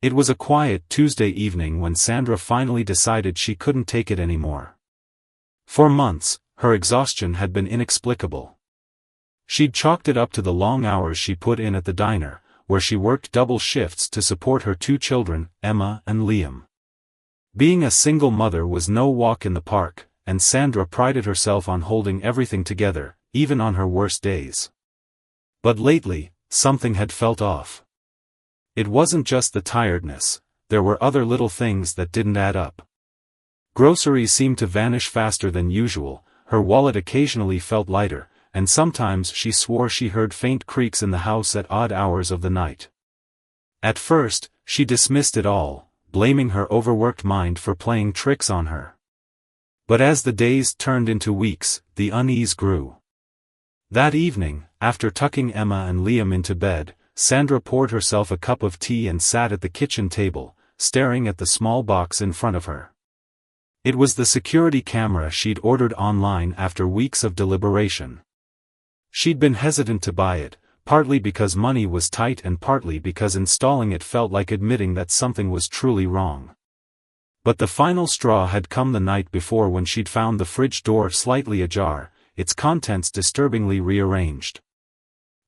It was a quiet Tuesday evening when Sandra finally decided she couldn't take it anymore. For months, her exhaustion had been inexplicable. She'd chalked it up to the long hours she put in at the diner, where she worked double shifts to support her 2 children, Emma and Liam. Being a single mother was no walk in the park, and Sandra prided herself on holding everything together, even on her worst days. But lately, something had felt off. It wasn't just the tiredness, there were other little things that didn't add up. Groceries seemed to vanish faster than usual, her wallet occasionally felt lighter, and sometimes she swore she heard faint creaks in the house at odd hours of the night. At first, she dismissed it all, blaming her overworked mind for playing tricks on her. But as the days turned into weeks, the unease grew. That evening, after tucking Emma and Liam into bed, Sandra poured herself a cup of tea and sat at the kitchen table, staring at the small box in front of her. It was the security camera she'd ordered online after weeks of deliberation. She'd been hesitant to buy it, partly because money was tight and partly because installing it felt like admitting that something was truly wrong. But the final straw had come the night before when she'd found the fridge door slightly ajar, its contents disturbingly rearranged.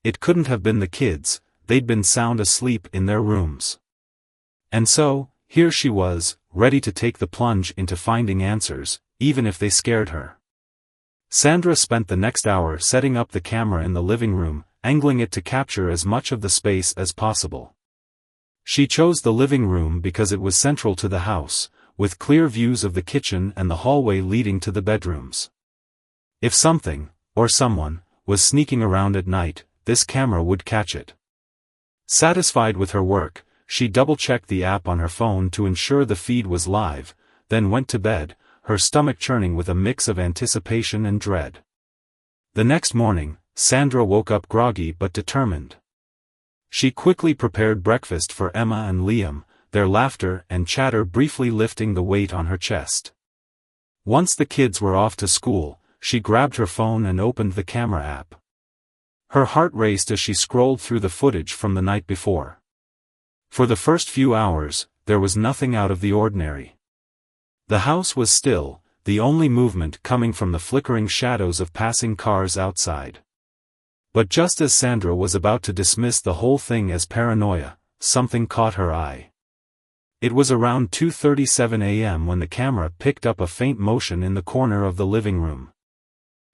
It couldn't have been the kids, they'd been sound asleep in their rooms. And so, here she was, ready to take the plunge into finding answers, even if they scared her. Sandra spent the next hour setting up the camera in the living room, angling it to capture as much of the space as possible. She chose the living room because it was central to the house, with clear views of the kitchen and the hallway leading to the bedrooms. If something, or someone, was sneaking around at night, this camera would catch it. Satisfied with her work, she double-checked the app on her phone to ensure the feed was live, then went to bed, her stomach churning with a mix of anticipation and dread. The next morning, Sandra woke up groggy but determined. She quickly prepared breakfast for Emma and Liam, their laughter and chatter briefly lifting the weight on her chest. Once the kids were off to school, she grabbed her phone and opened the camera app. Her heart raced as she scrolled through the footage from the night before. For the first few hours, there was nothing out of the ordinary. The house was still, the only movement coming from the flickering shadows of passing cars outside. But just as Sandra was about to dismiss the whole thing as paranoia, something caught her eye. It was around 2:37 a.m. when the camera picked up a faint motion in the corner of the living room.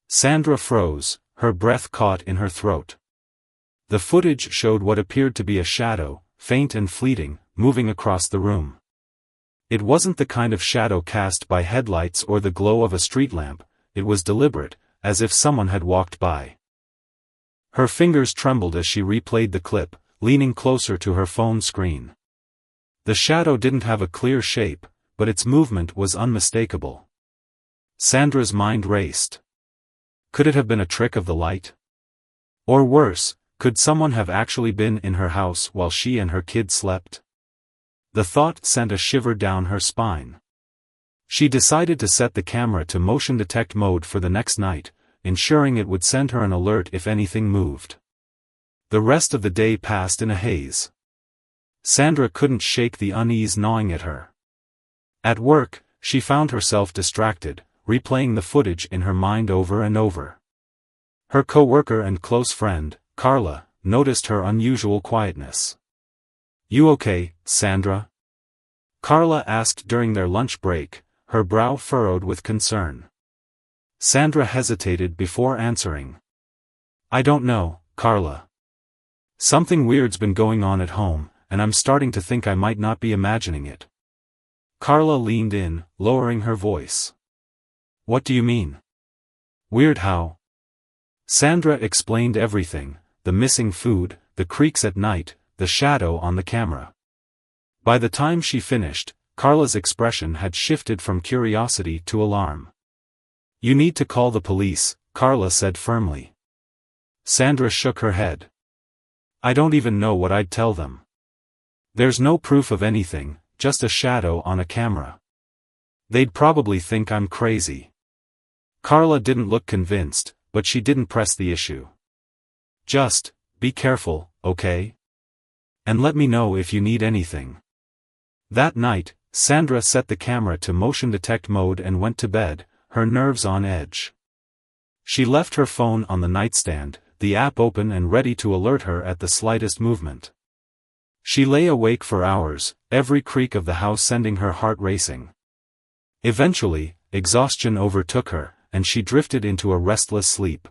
Sandra froze, her breath caught in her throat. The footage showed what appeared to be a shadow, faint and fleeting, moving across the room. It wasn't the kind of shadow cast by headlights or the glow of a street lamp, it was deliberate, as if someone had walked by. Her fingers trembled as she replayed the clip, leaning closer to her phone screen. The shadow didn't have a clear shape, but its movement was unmistakable. Sandra's mind raced. Could it have been a trick of the light? Or worse, could someone have actually been in her house while she and her kids slept? The thought sent a shiver down her spine. She decided to set the camera to motion detect mode for the next night, ensuring it would send her an alert if anything moved. The rest of the day passed in a haze. Sandra couldn't shake the unease gnawing at her. At work, she found herself distracted, replaying the footage in her mind over and over. Her co-worker and close friend, Carla, noticed her unusual quietness. "You okay, Sandra?" Carla asked during their lunch break, her brow furrowed with concern. Sandra hesitated before answering. "I don't know, Carla. Something weird's been going on at home, and I'm starting to think I might not be imagining it." Carla leaned in, lowering her voice. "What do you mean? Weird how?" Sandra explained everything, the missing food, the creaks at night, the shadow on the camera. By the time she finished, Carla's expression had shifted from curiosity to alarm. "You need to call the police," Carla said firmly. Sandra shook her head. "I don't even know what I'd tell them. There's no proof of anything, just a shadow on a camera. They'd probably think I'm crazy." Carla didn't look convinced, but she didn't press the issue. "Just, be careful, okay? And let me know if you need anything." That night, Sandra set the camera to motion detect mode and went to bed, her nerves on edge. She left her phone on the nightstand, the app open and ready to alert her at the slightest movement. She lay awake for hours, every creak of the house sending her heart racing. Eventually, exhaustion overtook her, and she drifted into a restless sleep.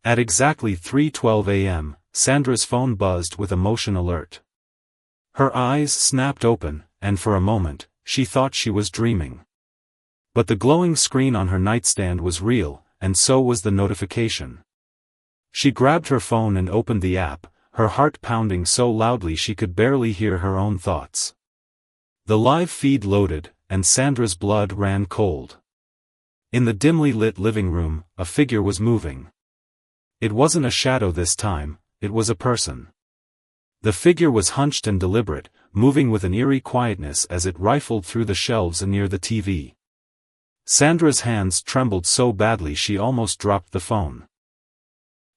At exactly 3:12 a.m., Sandra's phone buzzed with a motion alert. Her eyes snapped open, and for a moment, she thought she was dreaming. But the glowing screen on her nightstand was real, and so was the notification. She grabbed her phone and opened the app, her heart pounding so loudly she could barely hear her own thoughts. The live feed loaded, and Sandra's blood ran cold. In the dimly lit living room, a figure was moving. It wasn't a shadow this time, it was a person. The figure was hunched and deliberate, moving with an eerie quietness as it rifled through the shelves near the TV. Sandra's hands trembled so badly she almost dropped the phone.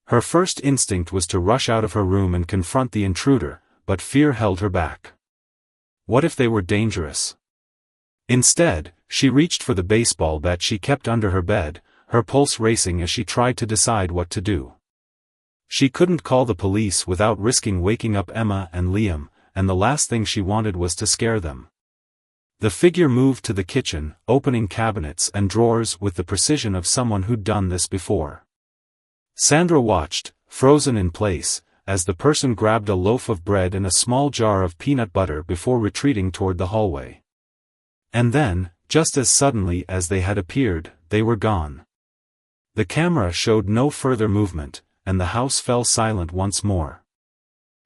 Her first instinct was to rush out of her room and confront the intruder, but fear held her back. What if they were dangerous? Instead, she reached for the baseball bat she kept under her bed, her pulse racing as she tried to decide what to do. She couldn't call the police without risking waking up Emma and Liam, and the last thing she wanted was to scare them. The figure moved to the kitchen, opening cabinets and drawers with the precision of someone who'd done this before. Sandra watched, frozen in place, as the person grabbed a loaf of bread and a small jar of peanut butter before retreating toward the hallway. And then, just as suddenly as they had appeared, they were gone. The camera showed no further movement, and the house fell silent once more.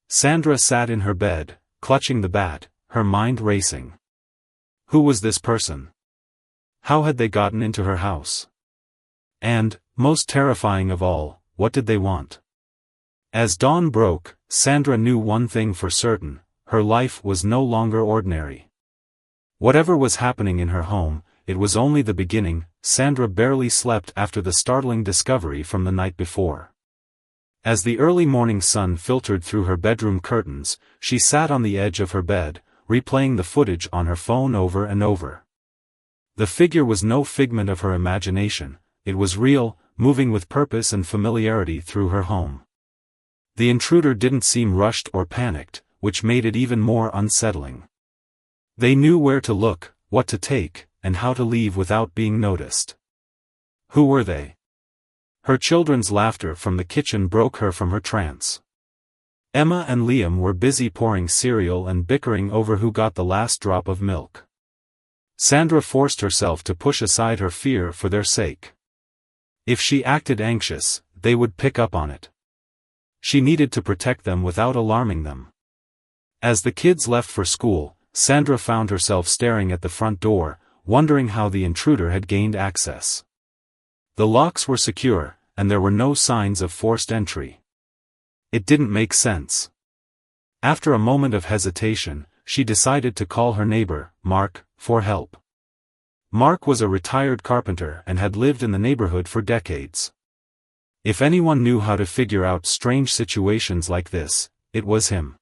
Sandra sat in her bed, clutching the bat, her mind racing. Who was this person? How had they gotten into her house? And, most terrifying of all, what did they want? As dawn broke, Sandra knew one thing for certain: her life was no longer ordinary. Whatever was happening in her home, it was only the beginning. Sandra barely slept after the startling discovery from the night before. As the early morning sun filtered through her bedroom curtains, she sat on the edge of her bed, replaying the footage on her phone over and over. The figure was no figment of her imagination, it was real, moving with purpose and familiarity through her home. The intruder didn't seem rushed or panicked, which made it even more unsettling. They knew where to look, what to take, and how to leave without being noticed. Who were they? Her children's laughter from the kitchen broke her from her trance. Emma and Liam were busy pouring cereal and bickering over who got the last drop of milk. Sandra forced herself to push aside her fear for their sake. If she acted anxious, they would pick up on it. She needed to protect them without alarming them. As the kids left for school, Sandra found herself staring at the front door, wondering how the intruder had gained access. The locks were secure, and there were no signs of forced entry. It didn't make sense. After a moment of hesitation, she decided to call her neighbor, Mark, for help. Mark was a retired carpenter and had lived in the neighborhood for decades. If anyone knew how to figure out strange situations like this, it was him.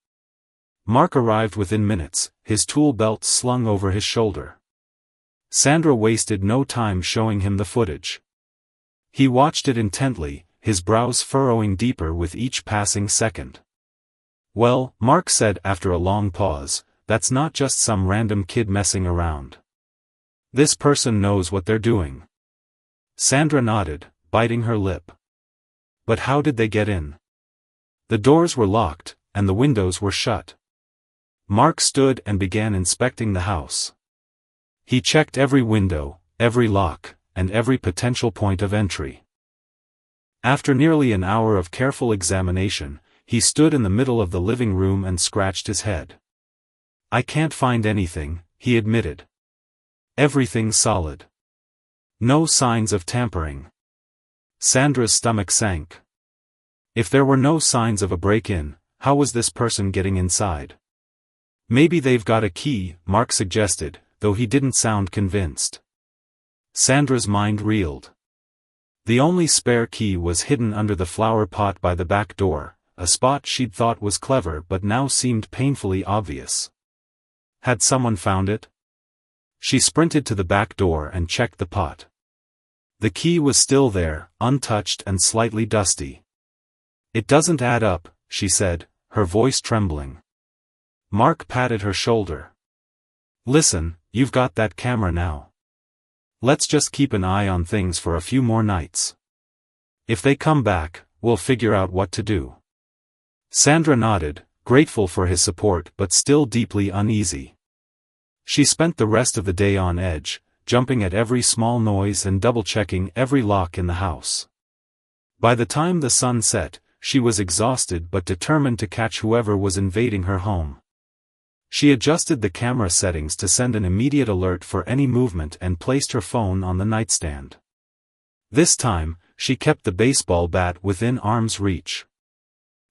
Mark arrived within minutes, his tool belt slung over his shoulder. Sandra wasted no time showing him the footage. He watched it intently, his brows furrowing deeper with each passing second. "Well," Mark said after a long pause, "that's not just some random kid messing around. This person knows what they're doing." Sandra nodded, biting her lip. But how did they get in? The doors were locked, and the windows were shut. Mark stood and began inspecting the house. He checked every window, every lock, and every potential point of entry. After nearly an hour of careful examination, he stood in the middle of the living room and scratched his head. "I can't find anything," he admitted. "Everything's solid. No signs of tampering." Sandra's stomach sank. If there were no signs of a break-in, how was this person getting inside? "Maybe they've got a key," Mark suggested, though he didn't sound convinced. Sandra's mind reeled. The only spare key was hidden under the flower pot by the back door, a spot she'd thought was clever but now seemed painfully obvious. Had someone found it? She sprinted to the back door and checked the pot. The key was still there, untouched and slightly dusty. "It doesn't add up," she said, her voice trembling. Mark patted her shoulder. "Listen, you've got that camera now. Let's just keep an eye on things for a few more nights. If they come back, we'll figure out what to do." Sandra nodded, grateful for his support but still deeply uneasy. She spent the rest of the day on edge, jumping at every small noise and double-checking every lock in the house. By the time the sun set, she was exhausted but determined to catch whoever was invading her home. She adjusted the camera settings to send an immediate alert for any movement and placed her phone on the nightstand. This time, she kept the baseball bat within arm's reach.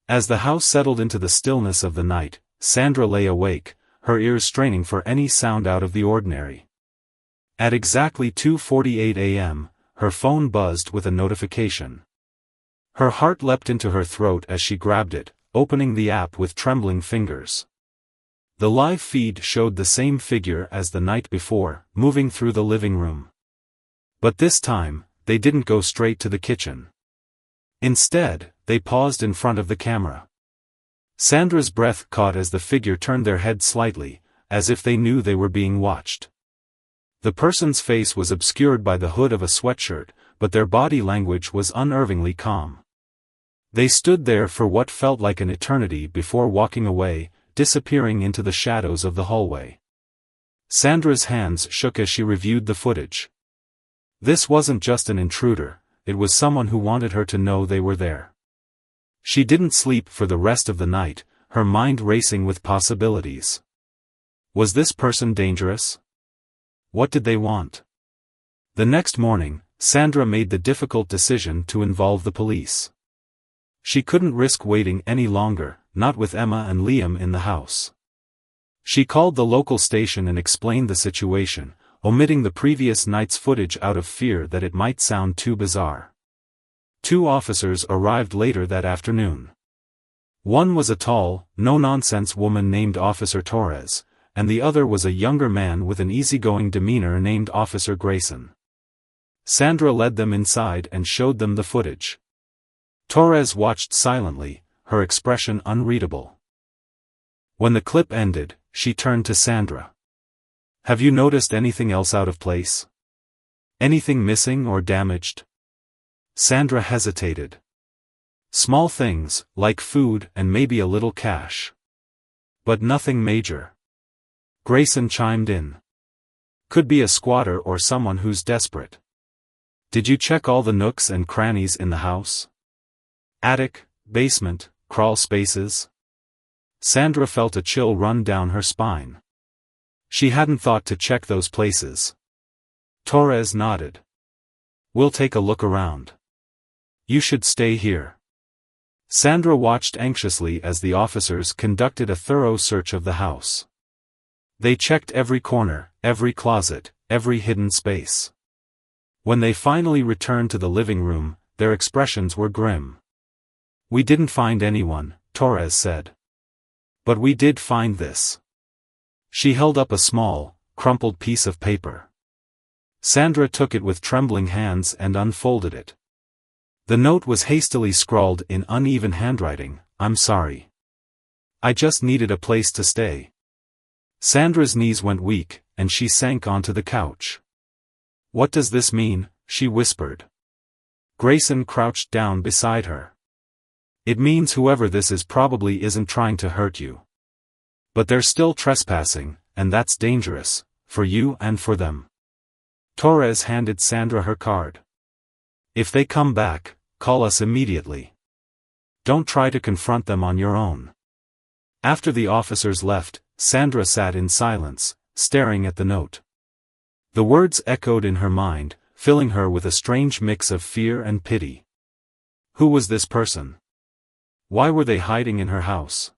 As the house settled into the stillness of the night, Sandra lay awake, her ears straining for any sound out of the ordinary. At exactly 2:48 a.m., her phone buzzed with a notification. Her heart leapt into her throat as she grabbed it, opening the app with trembling fingers. The live feed showed the same figure as the night before, moving through the living room. But this time, they didn't go straight to the kitchen. Instead, they paused in front of the camera. Sandra's breath caught as the figure turned their head slightly, as if they knew they were being watched. The person's face was obscured by the hood of a sweatshirt, but their body language was unnervingly calm. They stood there for what felt like an eternity before walking away, disappearing into the shadows of the hallway. Sandra's hands shook as she reviewed the footage. This wasn't just an intruder, it was someone who wanted her to know they were there. She didn't sleep for the rest of the night, her mind racing with possibilities. Was this person dangerous? What did they want? The next morning, Sandra made the difficult decision to involve the police. She couldn't risk waiting any longer, not with Emma and Liam in the house. She called the local station and explained the situation, omitting the previous night's footage out of fear that it might sound too bizarre. 2 officers arrived later that afternoon. One was a tall, no-nonsense woman named Officer Torres, and the other was a younger man with an easygoing demeanor named Officer Grayson. Sandra led them inside and showed them the footage. Torres watched silently, her expression unreadable. When the clip ended, she turned to Sandra. "Have you noticed anything else out of place? Anything missing or damaged?" Sandra hesitated. "Small things, like food and maybe a little cash. But nothing major." Grayson chimed in. "Could be a squatter or someone who's desperate." "Did you check all the nooks and crannies in the house? Attic, basement, crawl spaces?" Sandra felt a chill run down her spine. She hadn't thought to check those places. Torres nodded. "We'll take a look around. You should stay here." Sandra watched anxiously as the officers conducted a thorough search of the house. They checked every corner, every closet, every hidden space. When they finally returned to the living room, their expressions were grim. "We didn't find anyone," Torres said. "But we did find this." She held up a small, crumpled piece of paper. Sandra took it with trembling hands and unfolded it. The note was hastily scrawled in uneven handwriting, "I'm sorry. I just needed a place to stay." Sandra's knees went weak, and she sank onto the couch. "What does this mean?" she whispered. Grayson crouched down beside her. "It means whoever this is probably isn't trying to hurt you. But they're still trespassing, and that's dangerous, for you and for them." Torres handed Sandra her card. "If they come back, call us immediately. Don't try to confront them on your own." After the officers left, Sandra sat in silence, staring at the note. The words echoed in her mind, filling her with a strange mix of fear and pity. Who was this person? Why were they hiding in her house?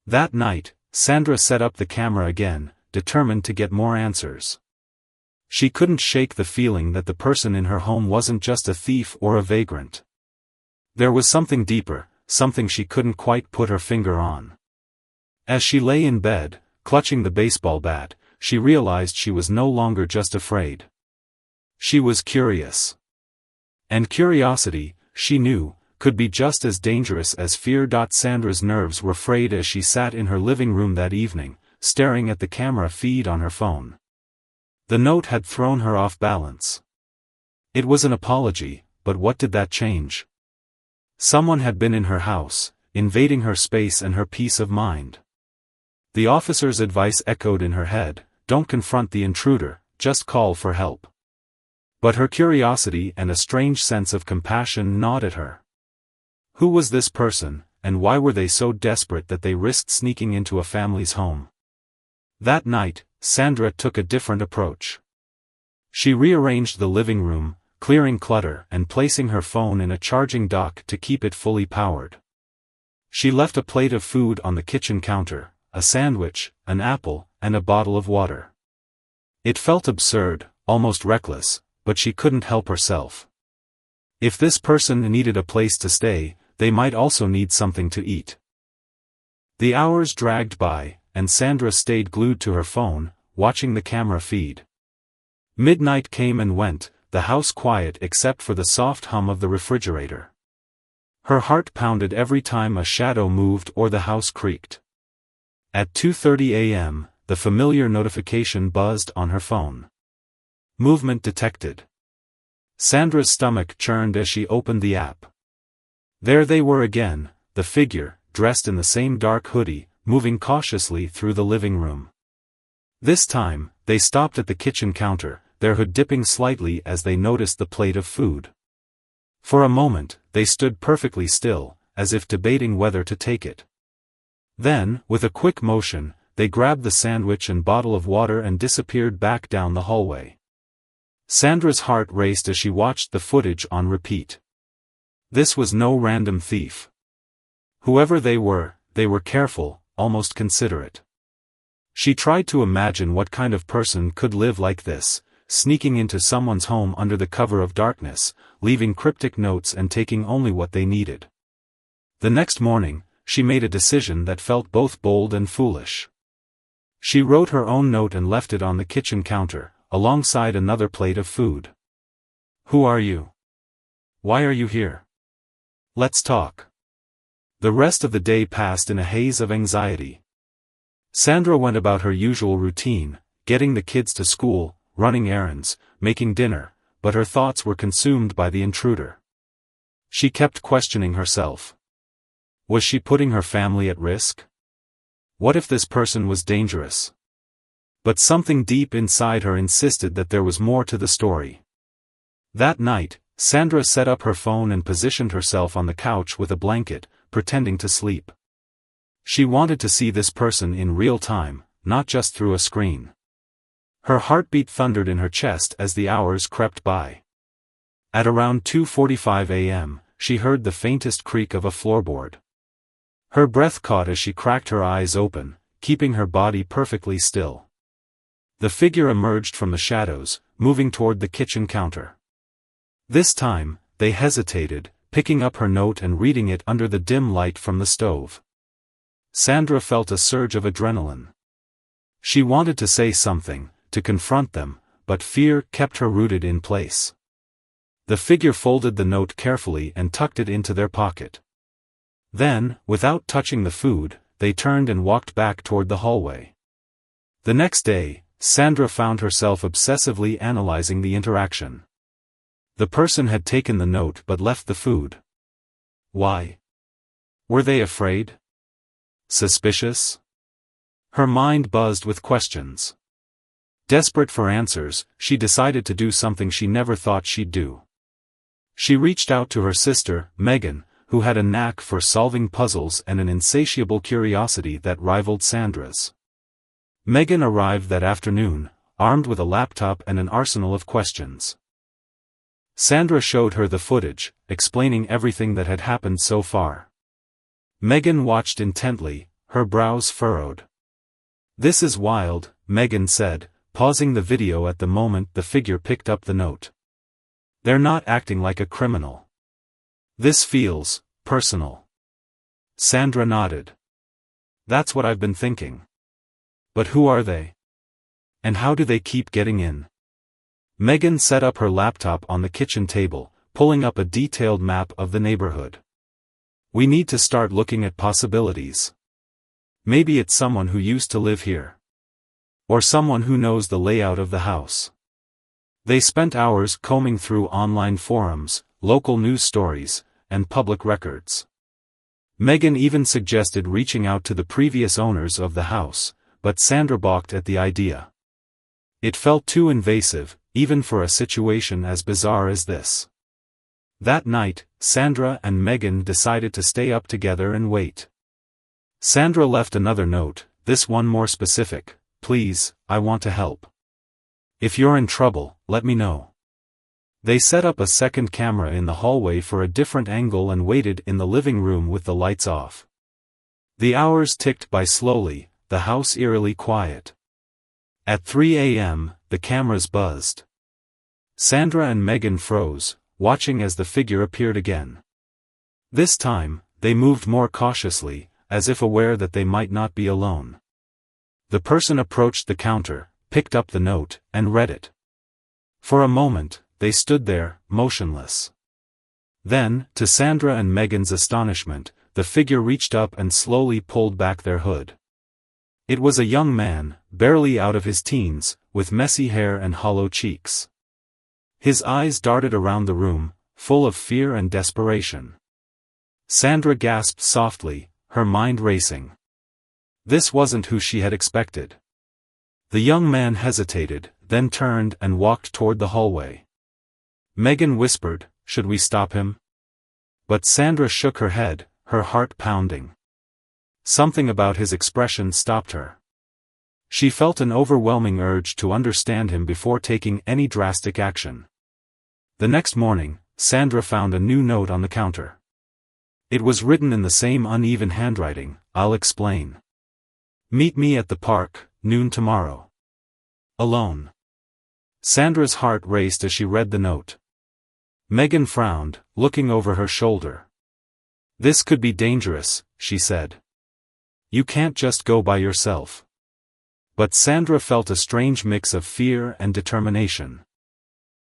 That night, Sandra set up the camera again, determined to get more answers. She couldn't shake the feeling that the person in her home wasn't just a thief or a vagrant. There was something deeper, something she couldn't quite put her finger on. As she lay in bed, clutching the baseball bat, she realized she was no longer just afraid. She was curious. And curiosity, she knew, could be just as dangerous as fear. Sandra's nerves were frayed as she sat in her living room that evening, staring at the camera feed on her phone. The note had thrown her off balance. It was an apology, but what did that change? Someone had been in her house, invading her space and her peace of mind. The officer's advice echoed in her head: don't confront the intruder, just call for help. But her curiosity and a strange sense of compassion gnawed at her. Who was this person, and why were they so desperate that they risked sneaking into a family's home? That night, Sandra took a different approach. She rearranged the living room, clearing clutter and placing her phone in a charging dock to keep it fully powered. She left a plate of food on the kitchen counter, a sandwich, an apple, and a bottle of water. It felt absurd, almost reckless, but she couldn't help herself. If this person needed a place to stay, they might also need something to eat. The hours dragged by, and Sandra stayed glued to her phone, watching the camera feed. Midnight came and went, the house quiet except for the soft hum of the refrigerator. Her heart pounded every time a shadow moved or the house creaked. At 2:30 a.m., the familiar notification buzzed on her phone. Movement detected. Sandra's stomach churned as she opened the app. There they were again, the figure, dressed in the same dark hoodie, moving cautiously through the living room. This time, they stopped at the kitchen counter, their hood dipping slightly as they noticed the plate of food. For a moment, they stood perfectly still, as if debating whether to take it. Then, with a quick motion, they grabbed the sandwich and bottle of water and disappeared back down the hallway. Sandra's heart raced as she watched the footage on repeat. This was no random thief. Whoever they were careful, almost considerate. She tried to imagine what kind of person could live like this, sneaking into someone's home under the cover of darkness, leaving cryptic notes and taking only what they needed. The next morning, she made a decision that felt both bold and foolish. She wrote her own note and left it on the kitchen counter, alongside another plate of food. Who are you? Why are you here? Let's talk. The rest of the day passed in a haze of anxiety. Sandra went about her usual routine, getting the kids to school, running errands, making dinner, but her thoughts were consumed by the intruder. She kept questioning herself. Was she putting her family at risk? What if this person was dangerous? But something deep inside her insisted that there was more to the story. That night, Sandra set up her phone and positioned herself on the couch with a blanket, pretending to sleep. She wanted to see this person in real time, not just through a screen. Her heartbeat thundered in her chest as the hours crept by. At around 2:45 a.m., she heard the faintest creak of a floorboard. Her breath caught as she cracked her eyes open, keeping her body perfectly still. The figure emerged from the shadows, moving toward the kitchen counter. This time, they hesitated, picking up her note and reading it under the dim light from the stove. Sandra felt a surge of adrenaline. She wanted to say something, to confront them, but fear kept her rooted in place. The figure folded the note carefully and tucked it into their pocket. Then, without touching the food, they turned and walked back toward the hallway. The next day, Sandra found herself obsessively analyzing the interaction. The person had taken the note but left the food. Why? Were they afraid? Suspicious? Her mind buzzed with questions. Desperate for answers, she decided to do something she never thought she'd do. She reached out to her sister, Megan, who had a knack for solving puzzles and an insatiable curiosity that rivaled Sandra's. Megan arrived that afternoon, armed with a laptop and an arsenal of questions. Sandra showed her the footage, explaining everything that had happened so far. Megan watched intently, her brows furrowed. "This is wild," Megan said, pausing the video at the moment the figure picked up the note. "They're not acting like a criminal. This feels personal." Sandra nodded. "That's what I've been thinking. But who are they? And how do they keep getting in? Megan set up her laptop on the kitchen table, pulling up a detailed map of the neighborhood. We need to start looking at possibilities. Maybe it's someone who used to live here. Or someone who knows the layout of the house. They spent hours combing through online forums, local news stories, and public records. Megan even suggested reaching out to the previous owners of the house, but Sandra balked at the idea. It felt too invasive, even for a situation as bizarre as this. That night, Sandra and Megan decided to stay up together and wait. Sandra left another note, this one more specific: "Please, I want to help. If you're in trouble, let me know." They set up a second camera in the hallway for a different angle and waited in the living room with the lights off. The hours ticked by slowly, the house eerily quiet. At 3 a.m., the cameras buzzed. Sandra and Megan froze, watching as the figure appeared again. This time, they moved more cautiously, as if aware that they might not be alone. The person approached the counter, picked up the note, and read it. For a moment, they stood there, motionless. Then, to Sandra and Megan's astonishment, the figure reached up and slowly pulled back their hood. It was a young man, barely out of his teens, with messy hair and hollow cheeks. His eyes darted around the room, full of fear and desperation. Sandra gasped softly, her mind racing. This wasn't who she had expected. The young man hesitated, then turned and walked toward the hallway. Megan whispered, "Should we stop him?" But Sandra shook her head, her heart pounding. Something about his expression stopped her. She felt an overwhelming urge to understand him before taking any drastic action. The next morning, Sandra found a new note on the counter. It was written in the same uneven handwriting, "I'll explain. Meet me at the park, noon tomorrow. Alone." Sandra's heart raced as she read the note. Megan frowned, looking over her shoulder. "This could be dangerous," she said. "You can't just go by yourself." But Sandra felt a strange mix of fear and determination.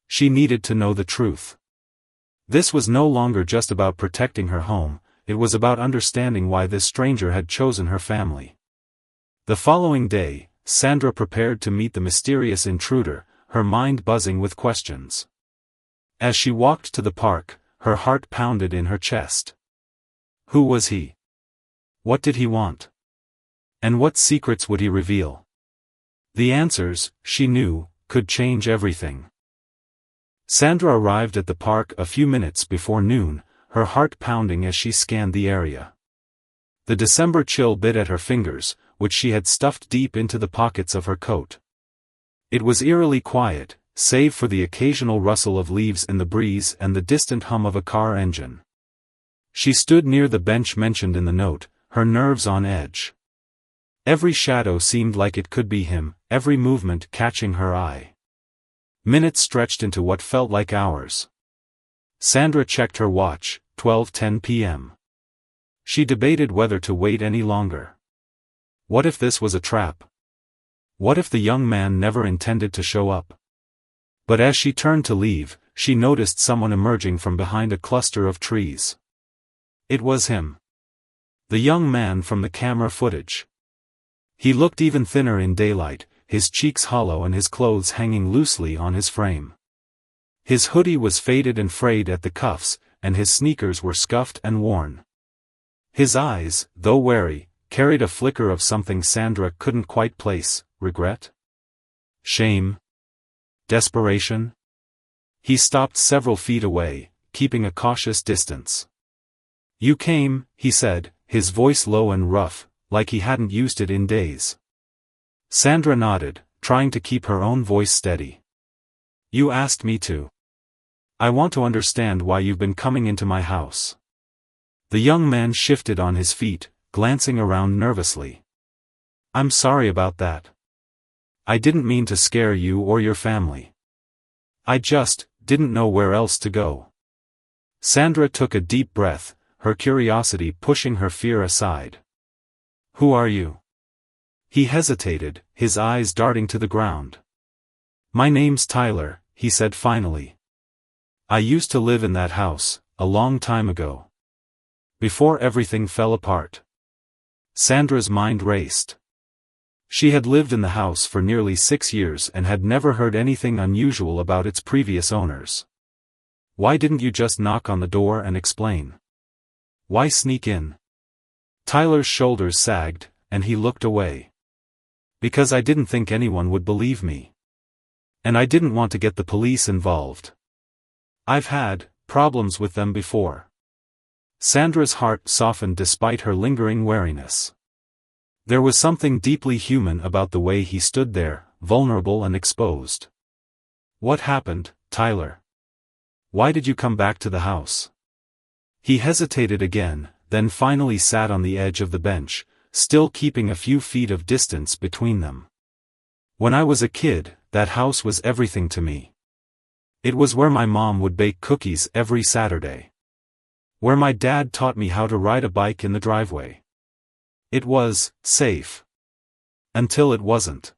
She needed to know the truth. This was no longer just about protecting her home, it was about understanding why this stranger had chosen her family. The following day, Sandra prepared to meet the mysterious intruder, her mind buzzing with questions. As she walked to the park, her heart pounded in her chest. Who was he? What did he want? And what secrets would he reveal? The answers, she knew, could change everything. Sandra arrived at the park a few minutes before noon, her heart pounding as she scanned the area. The December chill bit at her fingers, which she had stuffed deep into the pockets of her coat. It was eerily quiet, save for the occasional rustle of leaves in the breeze and the distant hum of a car engine. She stood near the bench mentioned in the note, her nerves on edge. Every shadow seemed like it could be him, every movement catching her eye. Minutes stretched into what felt like hours. Sandra checked her watch, 12:10 p.m. She debated whether to wait any longer. What if this was a trap? What if the young man never intended to show up? But as she turned to leave, she noticed someone emerging from behind a cluster of trees. It was him. The young man from the camera footage. He looked even thinner in daylight, his cheeks hollow and his clothes hanging loosely on his frame. His hoodie was faded and frayed at the cuffs, and his sneakers were scuffed and worn. His eyes, though wary, carried a flicker of something Sandra couldn't quite place: regret? Shame? Desperation? He stopped several feet away, keeping a cautious distance. "You came," he said, his voice low and rough, like he hadn't used it in days. Sandra nodded, trying to keep her own voice steady. "You asked me to. I want to understand why you've been coming into my house." The young man shifted on his feet, glancing around nervously. "I'm sorry about that. I didn't mean to scare you or your family. I just didn't know where else to go." Sandra took a deep breath, her curiosity pushing her fear aside. "Who are you?" He hesitated, his eyes darting to the ground. "My name's Tyler," he said finally. "I used to live in that house, a long time ago. Before everything fell apart." Sandra's mind raced. She had lived in the house for nearly 6 years and had never heard anything unusual about its previous owners. "Why didn't you just knock on the door and explain? Why sneak in?" Tyler's shoulders sagged, and he looked away. "Because I didn't think anyone would believe me. And I didn't want to get the police involved. I've had problems with them before." Sandra's heart softened despite her lingering wariness. There was something deeply human about the way he stood there, vulnerable and exposed. "What happened, Tyler? Why did you come back to the house?" He hesitated again, then finally sat on the edge of the bench, still keeping a few feet of distance between them. "When I was a kid, that house was everything to me. It was where my mom would bake cookies every Saturday. Where my dad taught me how to ride a bike in the driveway. It was safe. Until it wasn't."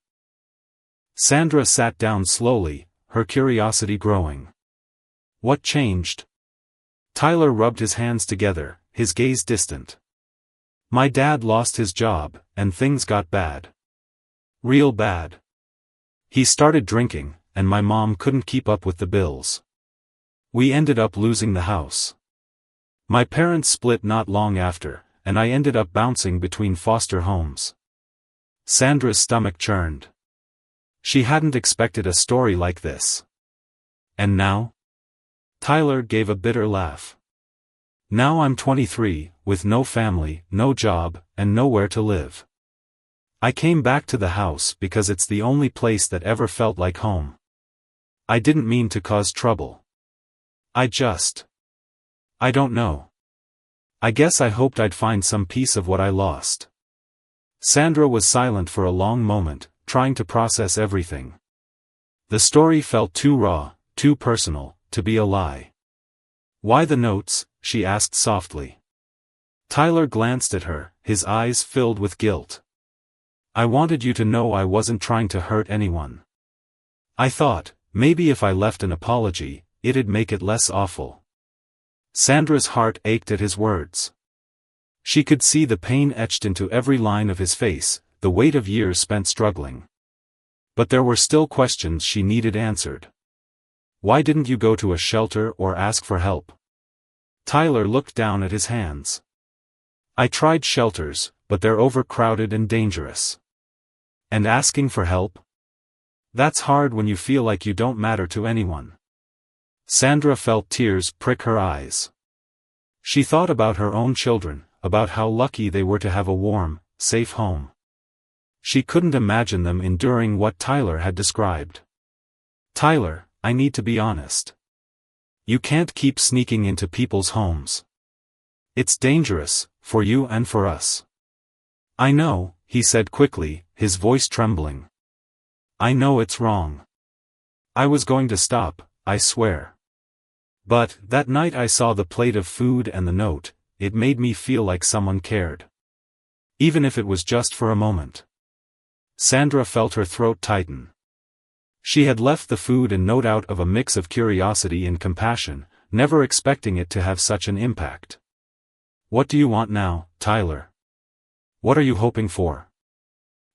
Sandra sat down slowly, her curiosity growing. "What changed?" Tyler rubbed his hands together, his gaze distant. "My dad lost his job, and things got bad. Real bad. He started drinking, and my mom couldn't keep up with the bills. We ended up losing the house. My parents split not long after, and I ended up bouncing between foster homes." Sandra's stomach churned. She hadn't expected a story like this. "And now?" Tyler gave a bitter laugh. "Now I'm 23, with no family, no job, and nowhere to live. I came back to the house because it's the only place that ever felt like home. I didn't mean to cause trouble. I don't know. I guess I hoped I'd find some piece of what I lost." Sandra was silent for a long moment, trying to process everything. The story felt too raw, too personal, to be a lie. "Why the notes?" she asked softly. Tyler glanced at her, his eyes filled with guilt. "I wanted you to know I wasn't trying to hurt anyone. I thought, maybe if I left an apology, it'd make it less awful." Sandra's heart ached at his words. She could see the pain etched into every line of his face, the weight of years spent struggling. But there were still questions she needed answered. "Why didn't you go to a shelter or ask for help?" Tyler looked down at his hands. "I tried shelters, but they're overcrowded and dangerous. And asking for help? That's hard when you feel like you don't matter to anyone." Sandra felt tears prick her eyes. She thought about her own children, about how lucky they were to have a warm, safe home. She couldn't imagine them enduring what Tyler had described. "Tyler, I need to be honest. You can't keep sneaking into people's homes. It's dangerous, for you and for us." "I know," he said quickly, his voice trembling. "I know it's wrong. I was going to stop, I swear. But, that night I saw the plate of food and the note, it made me feel like someone cared. Even if it was just for a moment." Sandra felt her throat tighten. She had left the food and note out of a mix of curiosity and compassion, never expecting it to have such an impact. "What do you want now, Tyler? What are you hoping for?"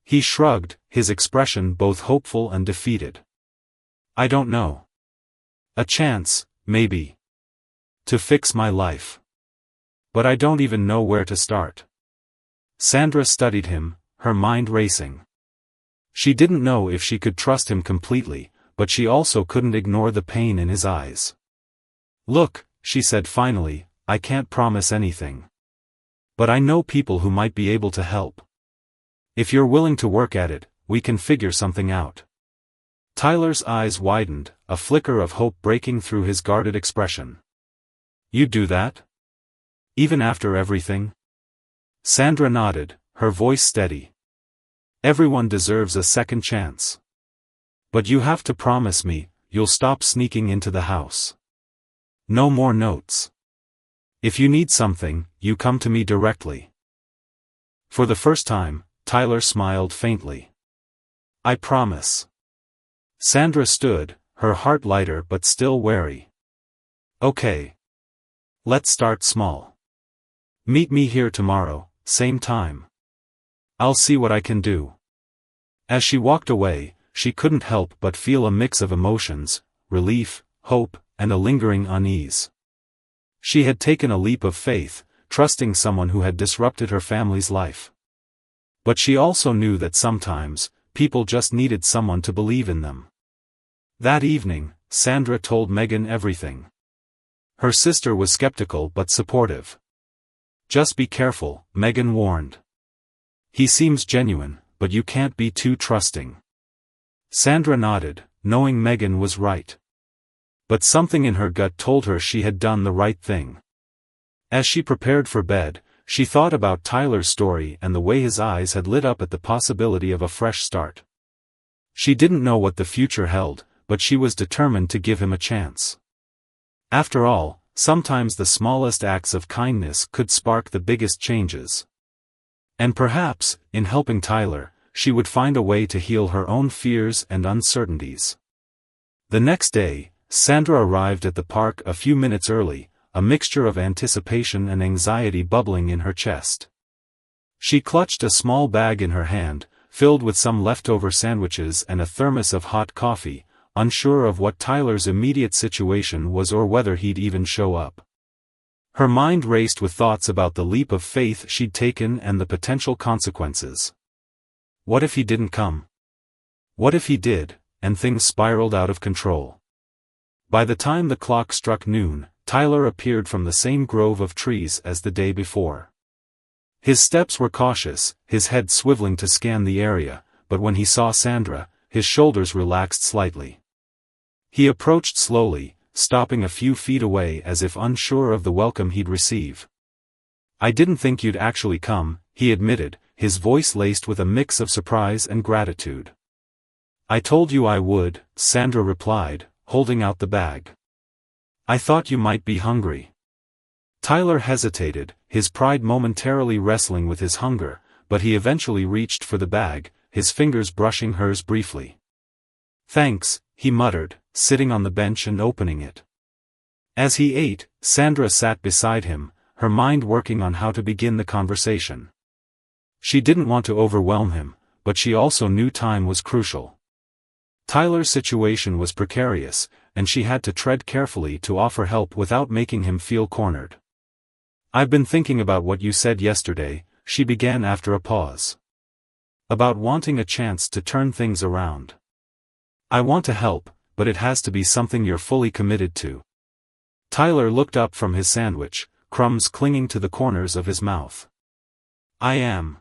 He shrugged, his expression both hopeful and defeated. "I don't know. A chance, maybe. To fix my life. But I don't even know where to start." Sandra studied him, her mind racing. She didn't know if she could trust him completely, but she also couldn't ignore the pain in his eyes. "Look," she said finally, "I can't promise anything. But I know people who might be able to help. If you're willing to work at it, we can figure something out." Tyler's eyes widened, a flicker of hope breaking through his guarded expression. "You'd do that? Even after everything?" Sandra nodded, her voice steady. "Everyone deserves a second chance. But you have to promise me, you'll stop sneaking into the house. No more notes. If you need something, you come to me directly." For the first time, Tyler smiled faintly. I promise. Sandra stood, her heart lighter but still wary. Okay. Let's start small. Meet me here tomorrow, same time. I'll see what I can do. As she walked away, she couldn't help but feel a mix of emotions, relief, hope, and a lingering unease. She had taken a leap of faith, trusting someone who had disrupted her family's life. But she also knew that sometimes, people just needed someone to believe in them. That evening, Sandra told Megan everything. Her sister was skeptical but supportive. Just be careful, Megan warned. He seems genuine, but you can't be too trusting. Sandra nodded, knowing Megan was right. But something in her gut told her she had done the right thing. As she prepared for bed, she thought about Tyler's story and the way his eyes had lit up at the possibility of a fresh start. She didn't know what the future held, but she was determined to give him a chance. After all, sometimes the smallest acts of kindness could spark the biggest changes. And perhaps, in helping Tyler, she would find a way to heal her own fears and uncertainties. The next day, Sandra arrived at the park a few minutes early, a mixture of anticipation and anxiety bubbling in her chest. She clutched a small bag in her hand, filled with some leftover sandwiches and a thermos of hot coffee, unsure of what Tyler's immediate situation was or whether he'd even show up. Her mind raced with thoughts about the leap of faith she'd taken and the potential consequences. What if he didn't come? What if he did, and things spiraled out of control? By the time the clock struck noon, Tyler appeared from the same grove of trees as the day before. His steps were cautious, his head swiveling to scan the area, but when he saw Sandra, his shoulders relaxed slightly. He approached slowly, stopping a few feet away as if unsure of the welcome he'd receive. I didn't think you'd actually come, he admitted, his voice laced with a mix of surprise and gratitude. I told you I would, Sandra replied, holding out the bag. I thought you might be hungry. Tyler hesitated, his pride momentarily wrestling with his hunger, but he eventually reached for the bag, his fingers brushing hers briefly. Thanks, he muttered, sitting on the bench and opening it. As he ate, Sandra sat beside him, her mind working on how to begin the conversation. She didn't want to overwhelm him, but she also knew time was crucial. Tyler's situation was precarious, and she had to tread carefully to offer help without making him feel cornered. I've been thinking about what you said yesterday, she began after a pause. About wanting a chance to turn things around. I want to help, but it has to be something you're fully committed to. Tyler looked up from his sandwich, crumbs clinging to the corners of his mouth. I am.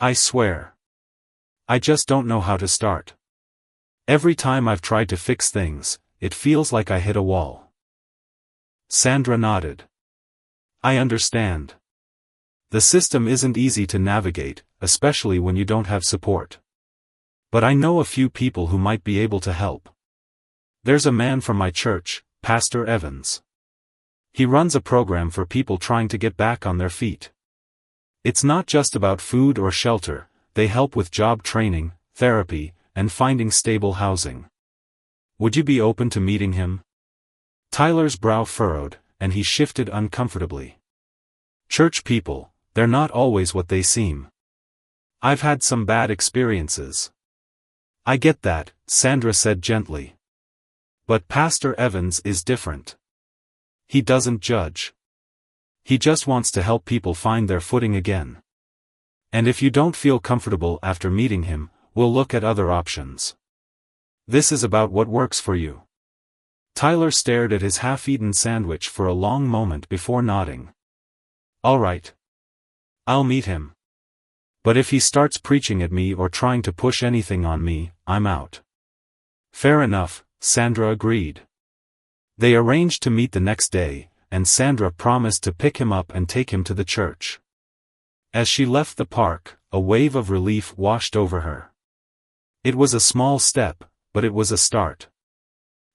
I swear. I just don't know how to start. Every time I've tried to fix things, it feels like I hit a wall. Sandra nodded. I understand. The system isn't easy to navigate, especially when you don't have support. But I know a few people who might be able to help. There's a man from my church, Pastor Evans. He runs a program for people trying to get back on their feet. It's not just about food or shelter, they help with job training, therapy, and finding stable housing. Would you be open to meeting him? Tyler's brow furrowed, and he shifted uncomfortably. Church people, they're not always what they seem. I've had some bad experiences. I get that, Sandra said gently. But Pastor Evans is different. He doesn't judge. He just wants to help people find their footing again. And if you don't feel comfortable after meeting him, we'll look at other options. This is about what works for you. Tyler stared at his half-eaten sandwich for a long moment before nodding. All right. I'll meet him. But if he starts preaching at me or trying to push anything on me, I'm out. Fair enough, Sandra agreed. They arranged to meet the next day, and Sandra promised to pick him up and take him to the church. As she left the park, a wave of relief washed over her. It was a small step, but it was a start.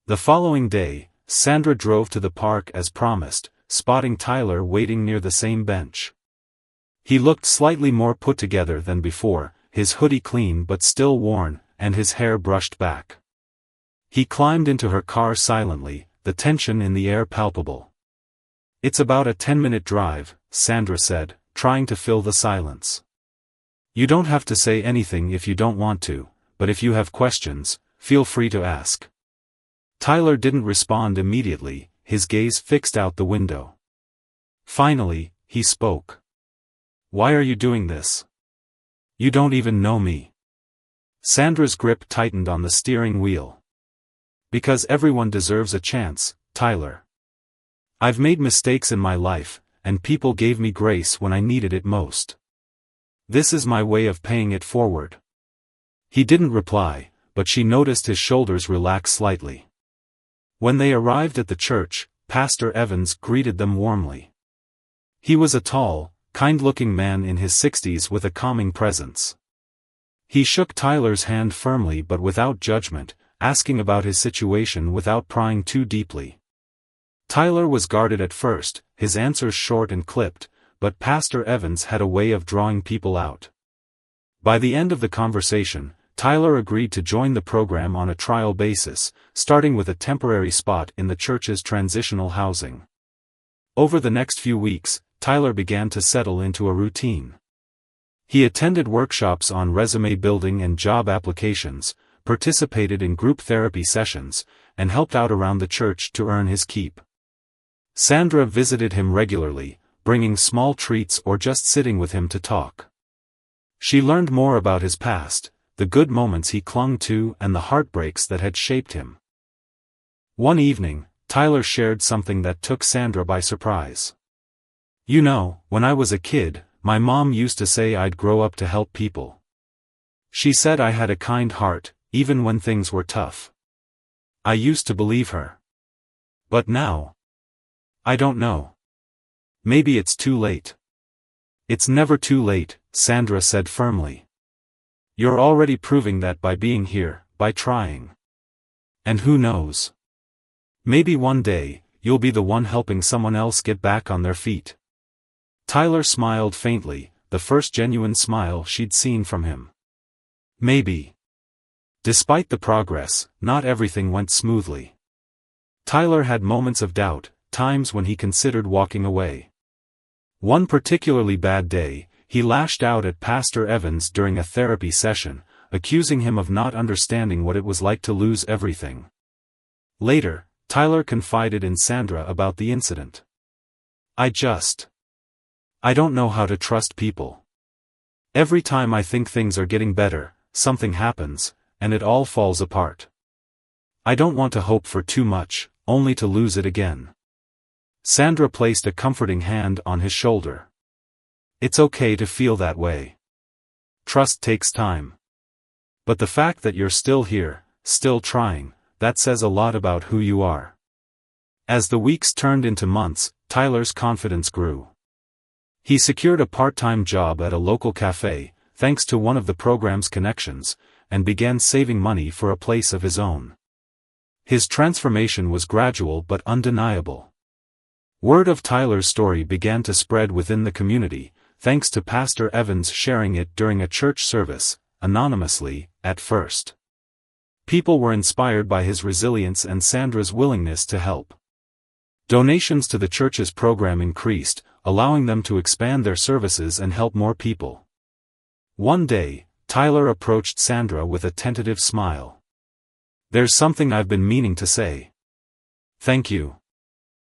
The following day, Sandra drove to the park as promised, spotting Tyler waiting near the same bench. He looked slightly more put together than before, his hoodie clean but still worn, and his hair brushed back. He climbed into her car silently, the tension in the air palpable. "It's about a 10-minute drive," Sandra said, trying to fill the silence. "You don't have to say anything if you don't want to, but if you have questions, feel free to ask." Tyler didn't respond immediately, his gaze fixed out the window. Finally, he spoke. "Why are you doing this? You don't even know me." Sandra's grip tightened on the steering wheel. "Because everyone deserves a chance, Tyler. I've made mistakes in my life, and people gave me grace when I needed it most. This is my way of paying it forward." He didn't reply, but she noticed his shoulders relax slightly. When they arrived at the church, Pastor Evans greeted them warmly. He was a tall, kind-looking man in his 60s with a calming presence. He shook Tyler's hand firmly but without judgment, asking about his situation without prying too deeply. Tyler was guarded at first, his answers short and clipped, but Pastor Evans had a way of drawing people out. By the end of the conversation, Tyler agreed to join the program on a trial basis, starting with a temporary spot in the church's transitional housing. Over the next few weeks, Tyler began to settle into a routine. He attended workshops on resume building and job applications, participated in group therapy sessions, and helped out around the church to earn his keep. Sandra visited him regularly, bringing small treats or just sitting with him to talk. She learned more about his past, the good moments he clung to and the heartbreaks that had shaped him. One evening, Tyler shared something that took Sandra by surprise. "You know, when I was a kid, my mom used to say I'd grow up to help people. She said I had a kind heart, even when things were tough. I used to believe her. But now, I don't know. Maybe it's too late." "It's never too late," Sandra said firmly. "You're already proving that by being here, by trying. And who knows? Maybe one day, you'll be the one helping someone else get back on their feet." Tyler smiled faintly, the first genuine smile she'd seen from him. Maybe. Despite the progress, not everything went smoothly. Tyler had moments of doubt, times when he considered walking away. One particularly bad day, he lashed out at Pastor Evans during a therapy session, accusing him of not understanding what it was like to lose everything. Later, Tyler confided in Sandra about the incident. I don't know how to trust people. Every time I think things are getting better, something happens, and it all falls apart. I don't want to hope for too much, only to lose it again." Sandra placed a comforting hand on his shoulder. "It's okay to feel that way. Trust takes time. But the fact that you're still here, still trying, that says a lot about who you are." As the weeks turned into months, Tyler's confidence grew. He secured a part-time job at a local cafe, thanks to one of the program's connections, and began saving money for a place of his own. His transformation was gradual but undeniable. Word of Tyler's story began to spread within the community, thanks to Pastor Evans sharing it during a church service, anonymously, at first. People were inspired by his resilience and Sandra's willingness to help. Donations to the church's program increased, allowing them to expand their services and help more people. One day, Tyler approached Sandra with a tentative smile. "There's something I've been meaning to say. Thank you.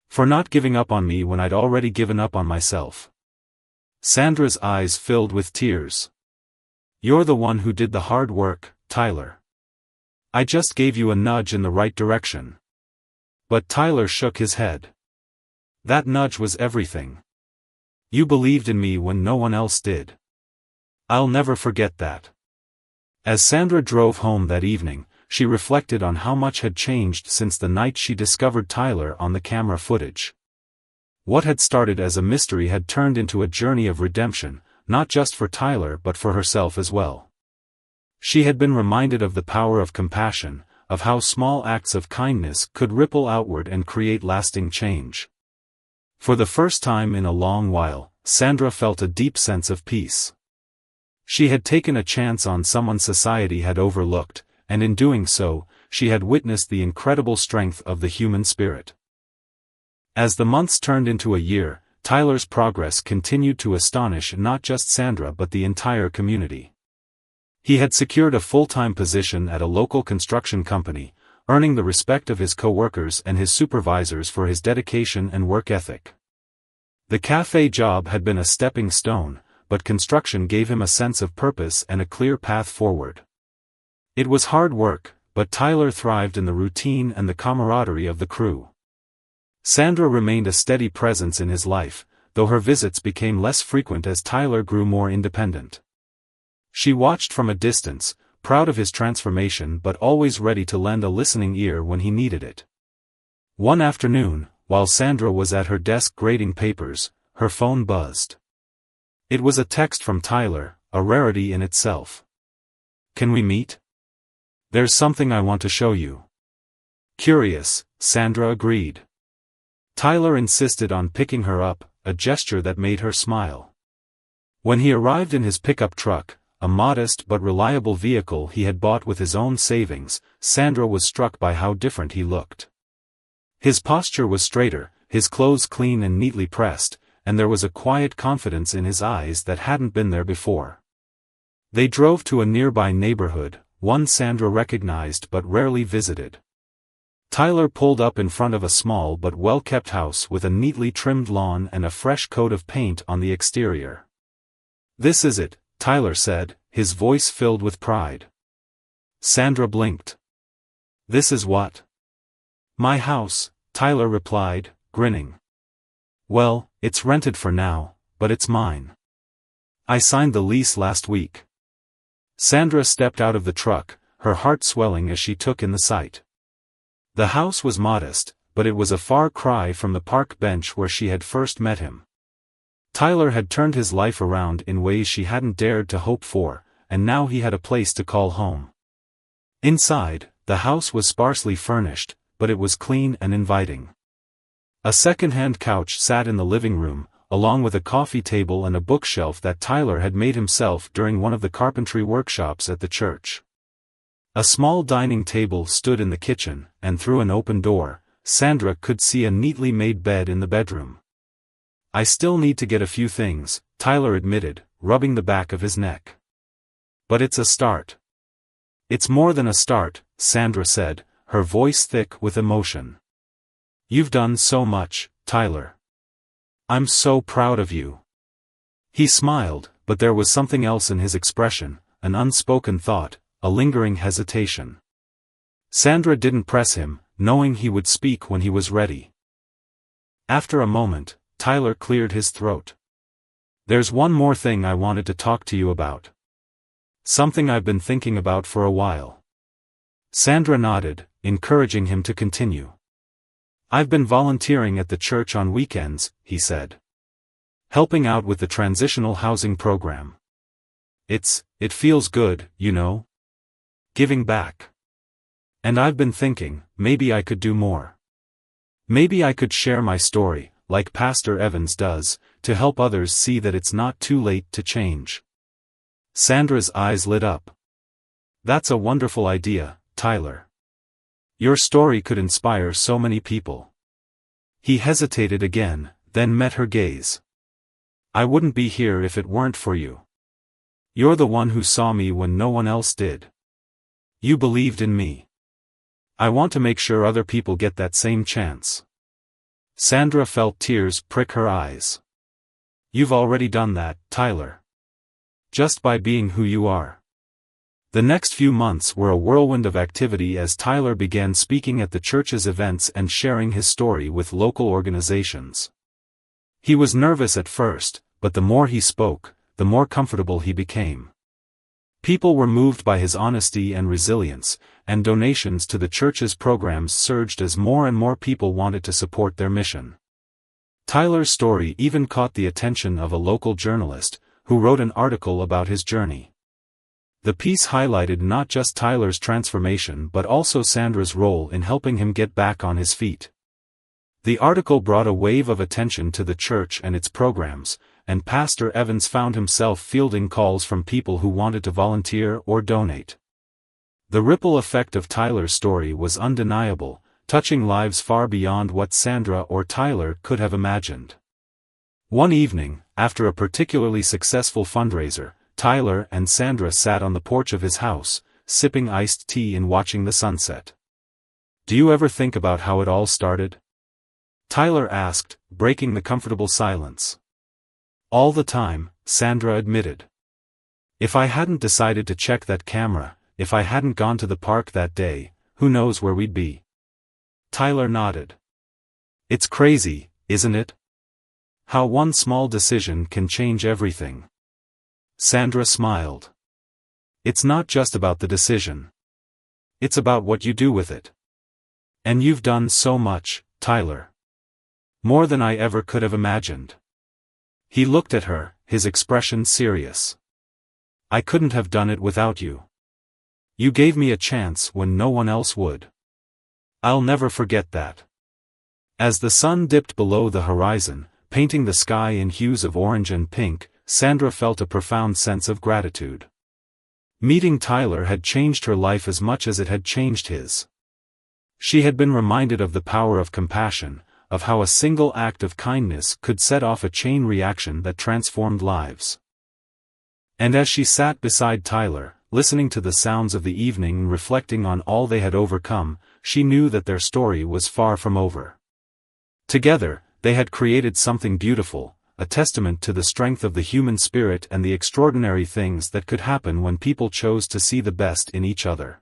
For not giving up on me when I'd already given up on myself." Sandra's eyes filled with tears. "You're the one who did the hard work, Tyler. I just gave you a nudge in the right direction." But Tyler shook his head. "That nudge was everything. You believed in me when no one else did. I'll never forget that." As Sandra drove home that evening, she reflected on how much had changed since the night she discovered Tyler on the camera footage. What had started as a mystery had turned into a journey of redemption, not just for Tyler but for herself as well. She had been reminded of the power of compassion, of how small acts of kindness could ripple outward and create lasting change. For the first time in a long while, Sandra felt a deep sense of peace. She had taken a chance on someone society had overlooked, and in doing so, she had witnessed the incredible strength of the human spirit. As the months turned into a year, Tyler's progress continued to astonish not just Sandra but the entire community. He had secured a full-time position at a local construction company, earning the respect of his co-workers and his supervisors for his dedication and work ethic. The cafe job had been a stepping stone, but construction gave him a sense of purpose and a clear path forward. It was hard work, but Tyler thrived in the routine and the camaraderie of the crew. Sandra remained a steady presence in his life, though her visits became less frequent as Tyler grew more independent. She watched from a distance, proud of his transformation but always ready to lend a listening ear when he needed it. One afternoon, while Sandra was at her desk grading papers, her phone buzzed. It was a text from Tyler, a rarity in itself. "Can we meet? There's something I want to show you." Curious, Sandra agreed. Tyler insisted on picking her up, a gesture that made her smile. When he arrived in his pickup truck, a modest but reliable vehicle he had bought with his own savings, Sandra was struck by how different he looked. His posture was straighter, his clothes clean and neatly pressed, and there was a quiet confidence in his eyes that hadn't been there before. They drove to a nearby neighborhood, one Sandra recognized but rarely visited. Tyler pulled up in front of a small but well-kept house with a neatly trimmed lawn and a fresh coat of paint on the exterior. "This is it," Tyler said, his voice filled with pride. Sandra blinked. "This is what?" "My house," Tyler replied, grinning. "Well, it's rented for now, but it's mine. I signed the lease last week." Sandra stepped out of the truck, her heart swelling as she took in the sight. The house was modest, but it was a far cry from the park bench where she had first met him. Tyler had turned his life around in ways she hadn't dared to hope for, and now he had a place to call home. Inside, the house was sparsely furnished, but it was clean and inviting. A second-hand couch sat in the living room, along with a coffee table and a bookshelf that Tyler had made himself during one of the carpentry workshops at the church. A small dining table stood in the kitchen, and through an open door, Sandra could see a neatly made bed in the bedroom. "I still need to get a few things," Tyler admitted, rubbing the back of his neck. "But it's a start." "It's more than a start," Sandra said, her voice thick with emotion. "You've done so much, Tyler. I'm so proud of you." He smiled, but there was something else in his expression, an unspoken thought, a lingering hesitation. Sandra didn't press him, knowing he would speak when he was ready. After a moment, Tyler cleared his throat. "There's one more thing I wanted to talk to you about. Something I've been thinking about for a while." Sandra nodded, encouraging him to continue. "I've been volunteering at the church on weekends," he said. "Helping out with the transitional housing program. It feels good, you know? Giving back. And I've been thinking, maybe I could do more. Maybe I could share my story, like Pastor Evans does, to help others see that it's not too late to change." Sandra's eyes lit up. "That's a wonderful idea, Tyler. Your story could inspire so many people." He hesitated again, then met her gaze. "I wouldn't be here if it weren't for you. You're the one who saw me when no one else did. You believed in me. I want to make sure other people get that same chance." Sandra felt tears prick her eyes. "You've already done that, Tyler. Just by being who you are." The next few months were a whirlwind of activity as Tyler began speaking at the church's events and sharing his story with local organizations. He was nervous at first, but the more he spoke, the more comfortable he became. People were moved by his honesty and resilience, and donations to the church's programs surged as more and more people wanted to support their mission. Tyler's story even caught the attention of a local journalist, who wrote an article about his journey. The piece highlighted not just Tyler's transformation but also Sandra's role in helping him get back on his feet. The article brought a wave of attention to the church and its programs, and Pastor Evans found himself fielding calls from people who wanted to volunteer or donate. The ripple effect of Tyler's story was undeniable, touching lives far beyond what Sandra or Tyler could have imagined. One evening, after a particularly successful fundraiser, Tyler and Sandra sat on the porch of his house, sipping iced tea and watching the sunset. "Do you ever think about how it all started?" Tyler asked, breaking the comfortable silence. "All the time," Sandra admitted. "If I hadn't decided to check that camera, if I hadn't gone to the park that day, who knows where we'd be?" Tyler nodded. "It's crazy, isn't it? How one small decision can change everything." Sandra smiled. "It's not just about the decision. It's about what you do with it. And you've done so much, Tyler. More than I ever could have imagined." He looked at her, his expression serious. "I couldn't have done it without you. You gave me a chance when no one else would. I'll never forget that." As the sun dipped below the horizon, painting the sky in hues of orange and pink, Sandra felt a profound sense of gratitude. Meeting Tyler had changed her life as much as it had changed his. She had been reminded of the power of compassion, of how a single act of kindness could set off a chain reaction that transformed lives. And as she sat beside Tyler, listening to the sounds of the evening and reflecting on all they had overcome, she knew that their story was far from over. Together, they had created something beautiful, a testament to the strength of the human spirit and the extraordinary things that could happen when people chose to see the best in each other.